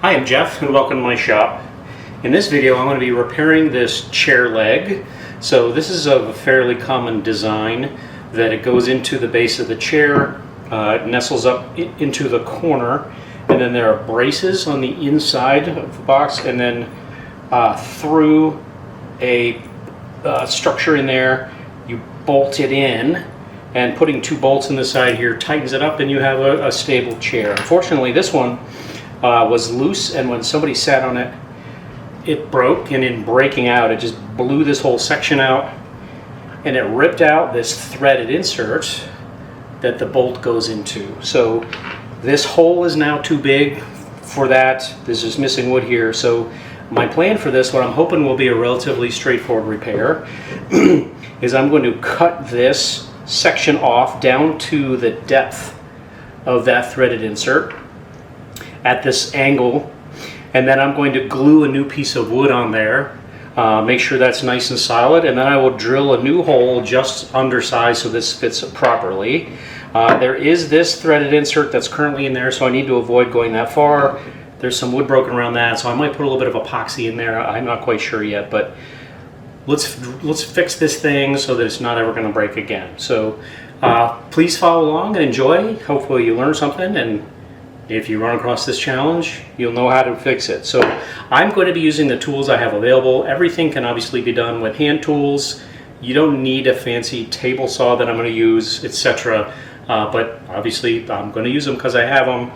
Hi, I'm Jeff and welcome to my shop. In this video I'm going to be repairing this chair leg. So this is a fairly common design that it goes into the base of the chair, it nestles up into the corner, and then there are braces on the inside of the box, and then through a structure in there you bolt it in, and putting two bolts in the side here tightens it up and you have a stable chair. Unfortunately this one was loose, and when somebody sat on it, it broke, and in breaking out, it just blew this whole section out, and it ripped out this threaded insert that the bolt goes into. So this hole is now too big for that. There's just missing wood here. So my plan for this, what I'm hoping will be a relatively straightforward repair, is I'm going to cut this section off down to the depth of that threaded insert at this angle, and then I'm going to glue a new piece of wood on there, make sure that's nice and solid, and then I will drill a new hole just undersized so this fits properly. There is this threaded insert that's currently in there, so I need to avoid going that far. There's some wood broken around that, so I might put a little bit of epoxy in there. I'm not quite sure yet, but let's fix this thing so that it's not ever going to break again. So please follow along and enjoy. Hopefully you learn something, and if you run across this challenge, you'll know how to fix it. So I'm going to be using the tools I have available. Everything can obviously be done with hand tools. You don't need a fancy table saw that I'm going to use, etc. But obviously I'm going to use them because I have them.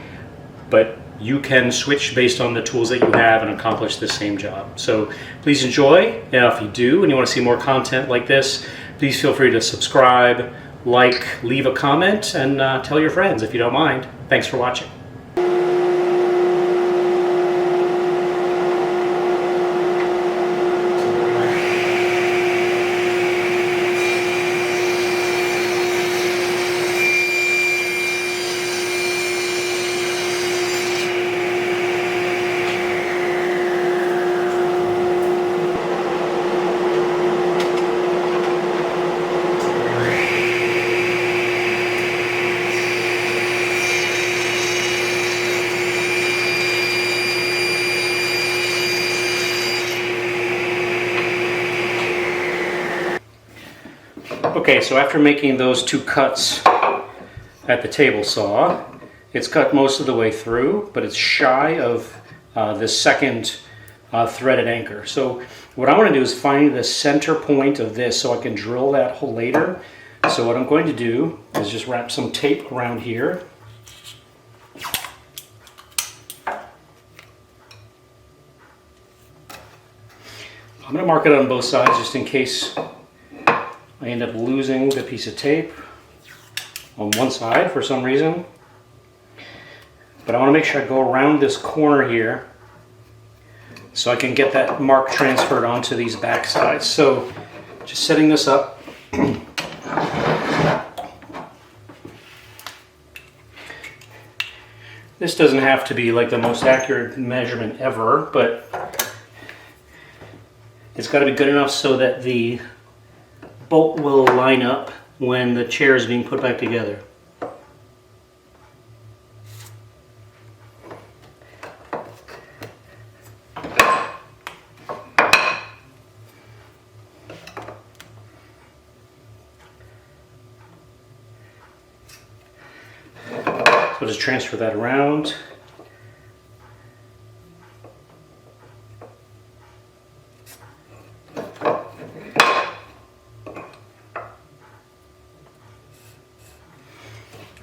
But you can switch based on the tools that you have and accomplish the same job. So please enjoy. Now if you do and you want to see more content like this, please feel free to subscribe, like, leave a comment, and tell your friends if you don't mind. Thanks for watching. Okay, so after making those two cuts at the table saw, it's cut most of the way through, but it's shy of the second threaded anchor. So what I want to do is find the center point of this so I can drill that hole later. So what I'm going to do is just wrap some tape around here. I'm going to mark it on both sides just in case I end up losing the piece of tape on one side for some reason. But I want to make sure I go around this corner here so I can get that mark transferred onto these back sides. So just setting this up. This doesn't have to be like the most accurate measurement ever, but it's got to be good enough so that the bolt will line up when the chair is being put back together. So just transfer that around.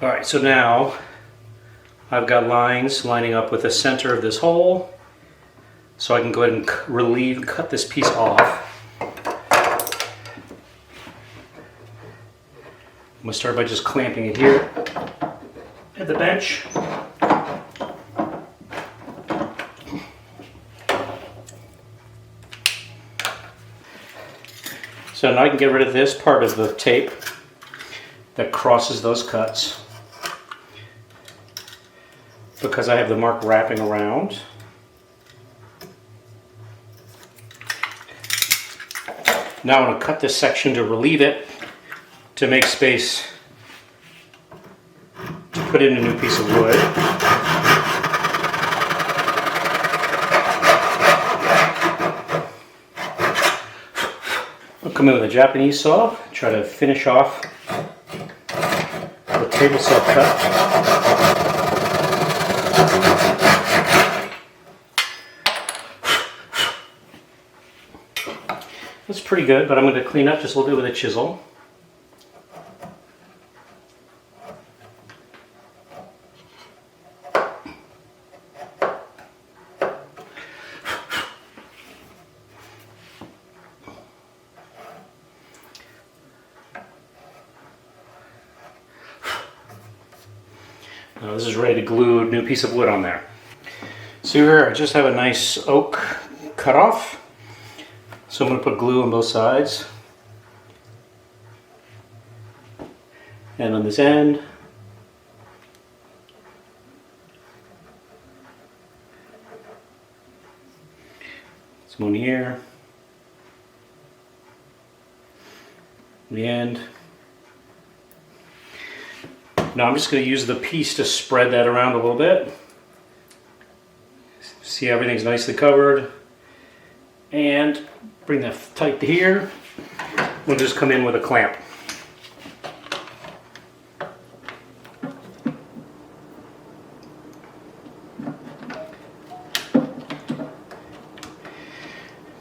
Alright, so now I've got lines lining up with the center of this hole, so I can go ahead and cut this piece off. I'm going to start by just clamping it here at the bench. So now I can get rid of this part of the tape that crosses those cuts, because I have the mark wrapping around. Now I'm going to cut this section to relieve it, to make space to put in a new piece of wood. I'll come in with a Japanese saw, try to finish off the table saw cut. That's pretty good, but I'm going to clean up just a little bit with a chisel. Now this is ready to glue a new piece of wood on there. So here I just have a nice oak cut off. So I'm going to put glue on both sides. And on this end. Some on here. The end. Now I'm just going to use the piece to spread that around a little bit. See, everything's nicely covered. And bring that tight to here. We'll just come in with a clamp.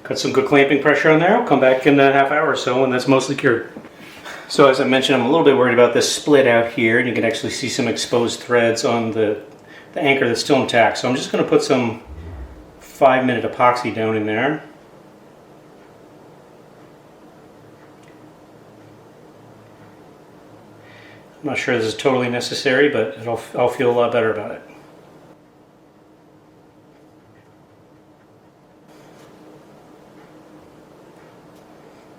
Got some good clamping pressure on there. I'll come back in a half hour or so when that's mostly cured. So as I mentioned, I'm a little bit worried about this split out here, and you can actually see some exposed threads on the anchor that's still intact. So I'm just going to put some 5-minute epoxy down in there. I'm not sure this is totally necessary, but I'll feel a lot better about it.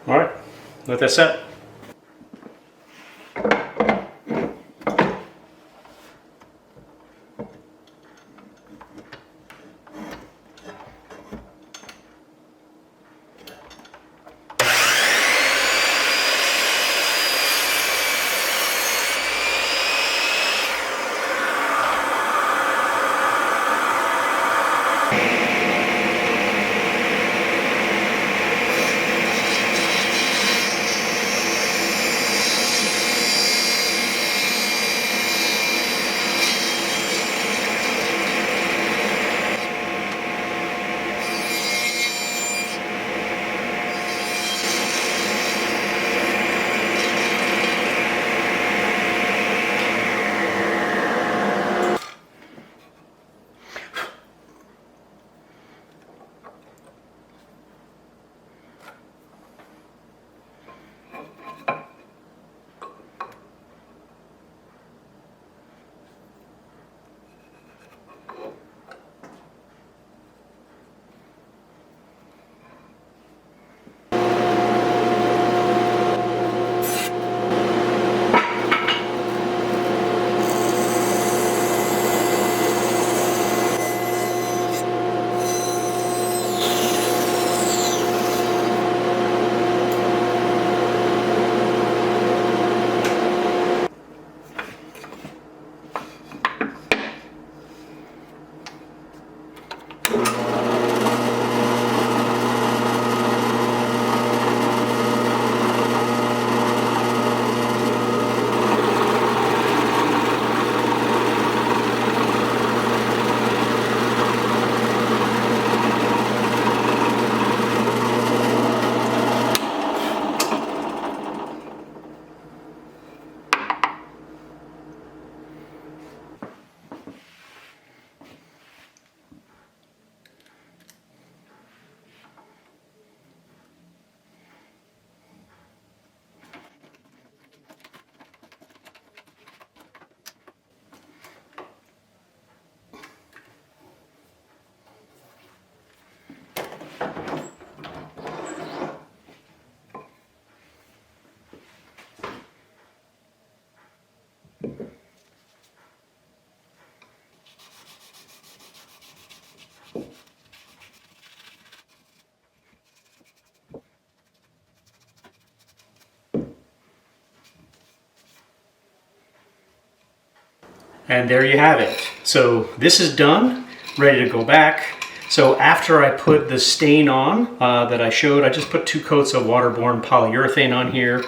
All right, let that set. And there you have it. So this is done, ready to go back. So after I put the stain on that I showed, I just put 2 coats of waterborne polyurethane on here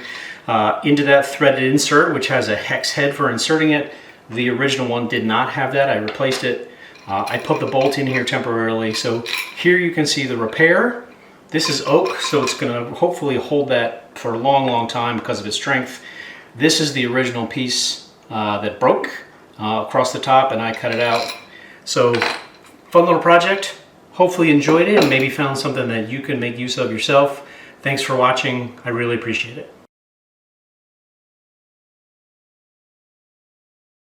into that threaded insert, which has a hex head for inserting it. The original one did not have that. I replaced it. I put the bolt in here temporarily. So here you can see the repair. This is oak, so it's going to hopefully hold that for a long, long time because of its strength. This is the original piece that broke across the top, and I cut it out. So fun little project. Hopefully you enjoyed it and maybe found something that you can make use of yourself. Thanks for watching. I really appreciate it.